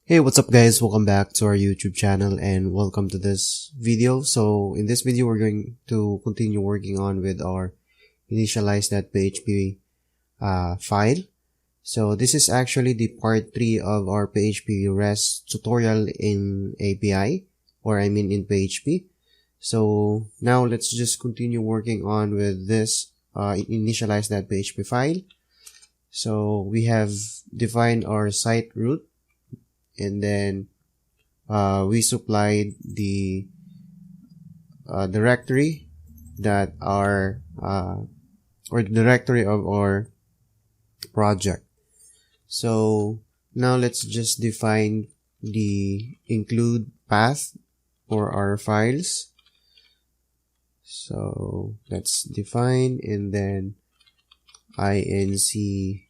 Hey, what's up guys? Welcome back to our YouTube channel and welcome to this video. So in this video, we're going to continue working on with our initialize.php file. So this is actually the part 3 of our PHP REST tutorial in API, or I mean in PHP. So now let's just continue working on with this initialize.php file. So we have defined our site root, and then we supplied the directory that are or the directory of our project. So now let's just define the include path for our files. So let's define, and then inc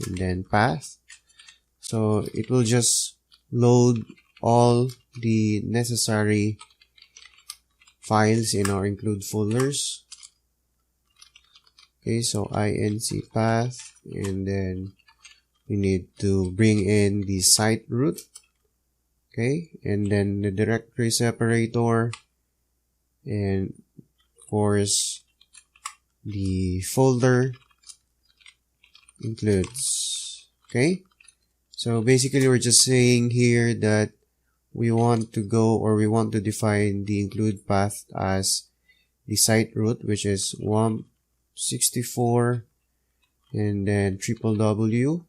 and then path. So it will just load all the necessary files in our include folders. Okay, so inc path, and then we need to bring in the site root. Okay, and then the directory separator, and of course the folder includes. Okay, so basically we're just saying here that we want to go, or we want to define the include path as the site root, which is 164 and then www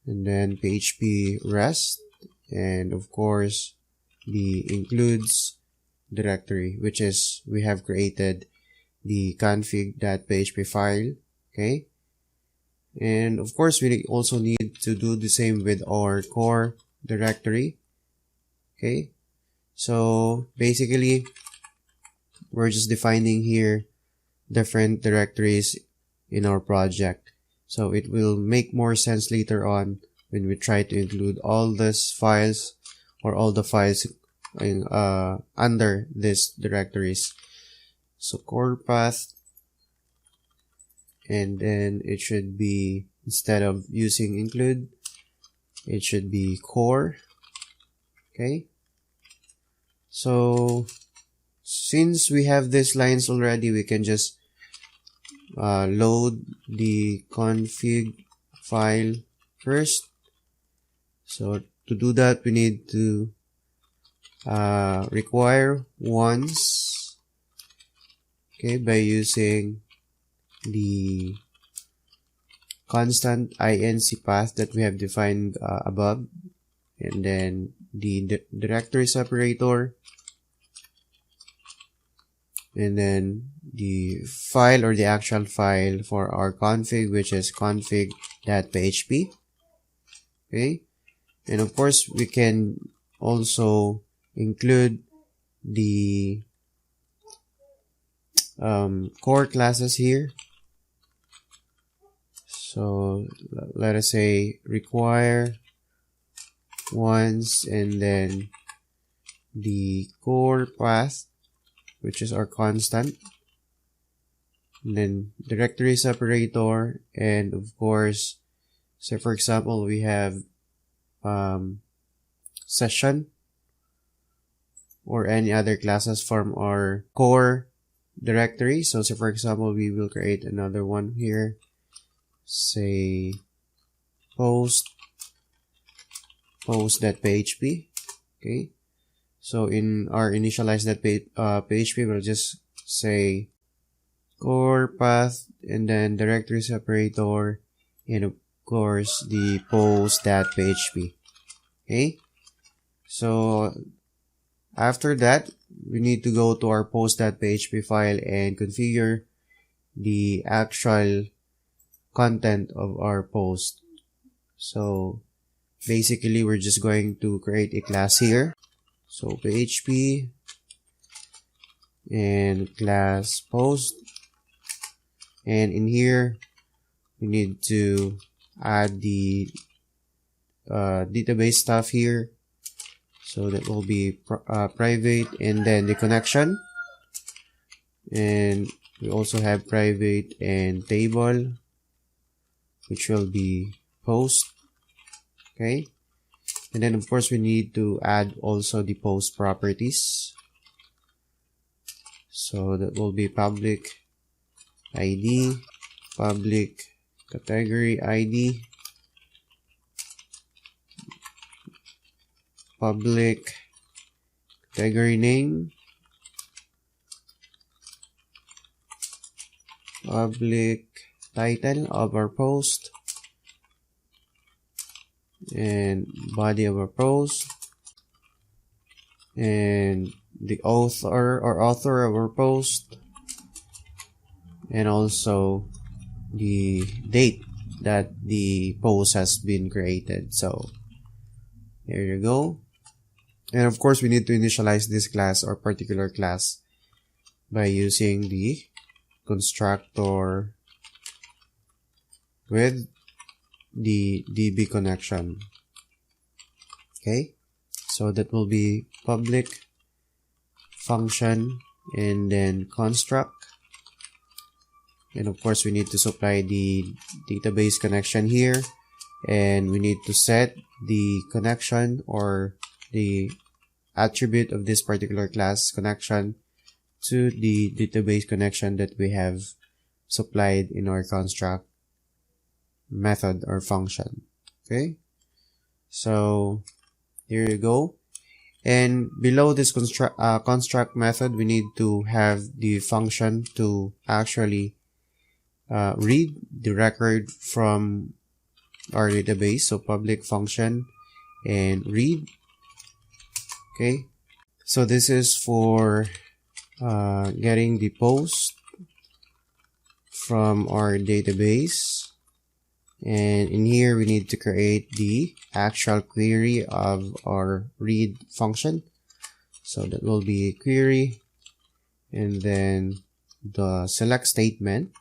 and then PHP REST, and of course the includes directory, which is we have created the config.php file. Okay, and of course we also need to do the same with our core directory. Okay, so basically we're just defining here different directories in our project, so it will make more sense later on when we try to include all these files or all the files in, under these directories. So core path, and then it should be, instead of using include, it should be core. Okay, so since we have these lines already, we can just load the config file first. So to do that, we need to require once, okay, by using the constant inc path that we have defined above, and then the directory separator, and then the file or the actual file for our config, which is config.php. Okay, and of course we can also include the core classes here. So let us say require once, and then the core path, which is our constant, and then directory separator, and of course, say for example we have session or any other classes from our core directory. So say for example we will create another one here, say post.php. okay, so in our initialize.php we'll just say core path, and then directory separator, and of course the post.php. Okay, so after that we need to go to our post.php file and configure the actual content of our post. So basically we're just going to create a class here, so php and class post, and in here we need to add the database stuff here. So that will be private, and then the connection, and we also have private and table, which will be post. Okay, And then of course we need to add also the post properties. So that will be public ID, public category ID, public category name, public title of our post, and body of our post, and the author of our post, and also the date that the post has been created. So there you go. And of course we need to initialize this class or particular class by using the constructor with the DB connection. Okay, so that will be public function and then construct, and of course we need to supply the database connection here, and we need to set the connection or the attribute of this particular class connection to the database connection that we have supplied in our construct method or function. Okay, so here you go. And below this construct method, we need to have the function to actually read the record from our database. So public function and read. Okay, so this is for getting the post from our database, and in here we need to create the actual query of our read function. So that will be query and then the select statement.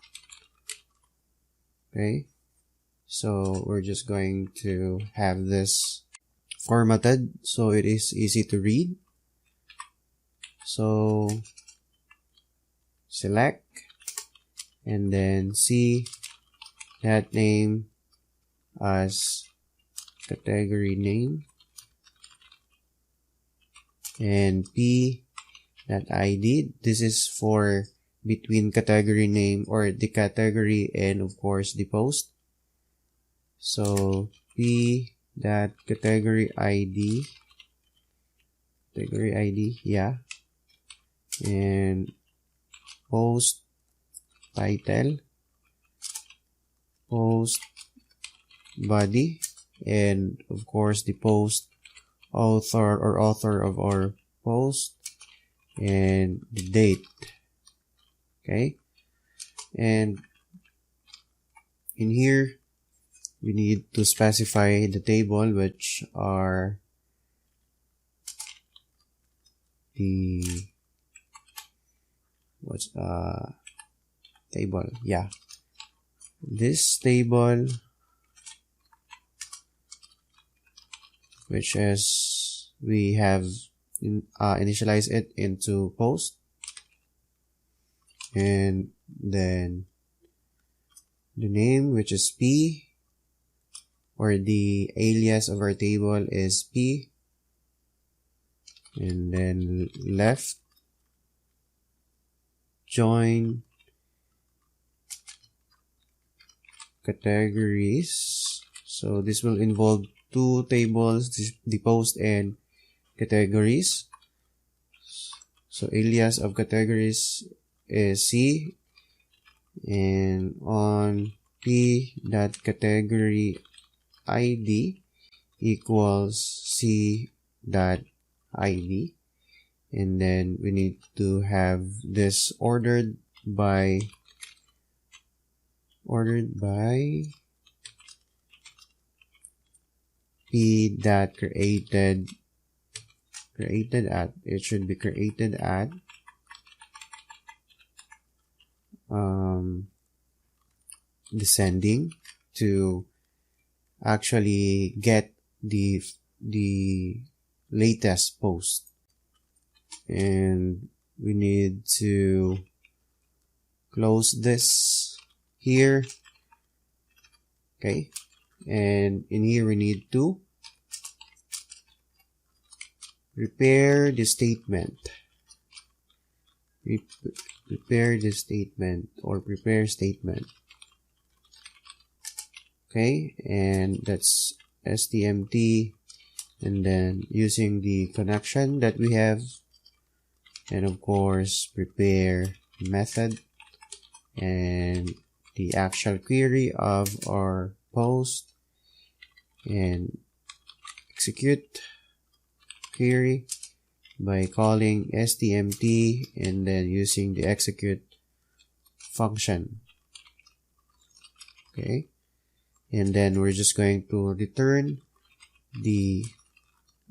Okay, so we're just going to have this formatted so it is easy to read. So select and then see that name as category name and p that ID. This is for between category name or the category and of course the post. So p that category ID, yeah, and post title, post body, and of course the post author or author of our post and the date. Okay, and in here we need to specify the table, which are the table, yeah, this table, which is we have initialized it into post, and then the name, which is p, or the alias of our table is p, and then left join categories. So this will involve two tables, the post and categories. So alias of categories is c, and on p that category ID equals c dot ID, and then we need to have this ordered by p that created at, it should be created at descending to actually get the latest post. And we need to close this here. Okay, and in here we need to prepare the statement. Prepare the statement or prepare statement. Okay, and that's stmt, and then using the connection that we have, and of course prepare method and the actual query of our post, and execute query by calling stmt and then using the execute function. Okay, and then we're just going to return the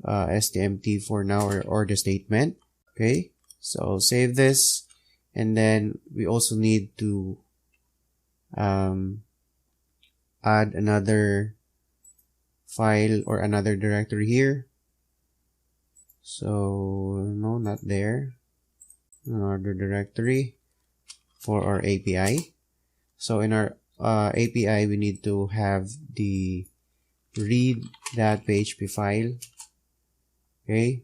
stmt for now, or the statement. Okay, so save this, and then we also need to add another file or another directory here. So no, not there. Another directory for our API. So in our API, we need to have the read.php file. Okay.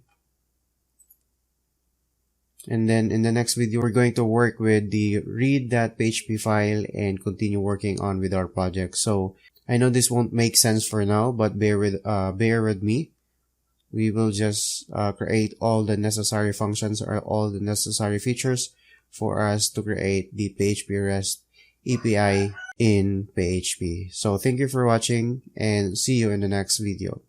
And then in the next video, we're going to work with the read.php file and continue working on with our project. So I know this won't make sense for now, but bear with me. We will just create all the necessary functions or all the necessary features for us to create the PHP REST API in PHP. So thank you for watching, and see you in the next video.